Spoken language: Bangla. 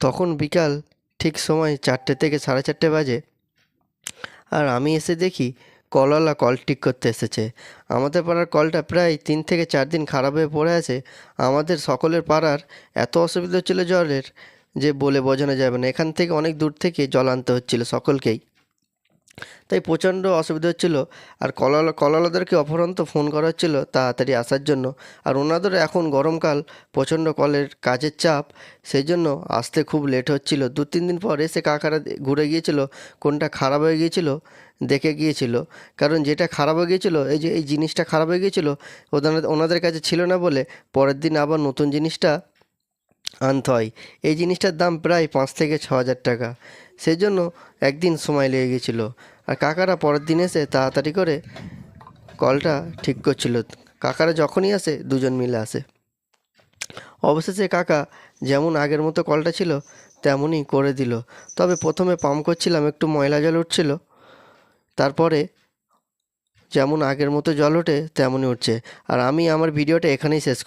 তখন বিকাল ঠিক সময় 4টে থেকে 4:30 বাজে। আর আমি এসে দেখি কলওয়ালা কল ঠিক করতে এসেছে। আমাদের পাড়ার কলটা প্রায় 3 থেকে 4 দিন খারাপ হয়ে পড়ে আছে। আমাদের সকলের পাড়ার এত অসুবিধা হচ্ছিল জলের যে বলে বোঝানো যাবে না। এখান থেকে অনেক দূর থেকে জল আনতে হচ্ছিল সকলকেই। তাই প্রচণ্ড অসুবিধা হচ্ছিল। আর কলওয়ালাদেরকে অফুরন্ত ফোন করা হচ্ছিল তাড়াতাড়ি আসার জন্য। আর ওনাদেরও এখন গরমকাল, প্রচণ্ড কলের কাজের চাপ, সেই জন্য আসতে খুব লেট হচ্ছিল। 2-3 দিন পর এসে কাকারা ঘুরে গিয়েছিল, কোনটা খারাপ হয়ে গিয়েছিল দেখে গিয়েছিল। কারণ যেটা খারাপ হয়ে গিয়েছিল, এই যে এই জিনিসটা খারাপ হয়ে গিয়েছিল, ওনাদের কাছে ছিল না বলে পরের দিন আবার নতুন জিনিসটা আনতে হয়। এই জিনিসটার দাম প্রায় 5 থেকে 6 হাজার টাকা। সেই জন্য একদিন সময় লেগে গেছিলো। আর কাকারা পরের দিন এসে তাড়াতাড়ি করে কলটা ঠিক করছিল। কাকারা যখনই আসে দুজন মিলে আসে। অবশেষে কাকা যেমন আগের মতো কলটা ছিল তেমনই করে দিল। তবে প্রথমে পাম্প করছিলাম, একটু ময়লা জল উঠছিল। তারপরে যেমন আগের মতো জল ওঠে তেমনই উঠছে। আর আমি আমার ভিডিওটা এখানেই শেষ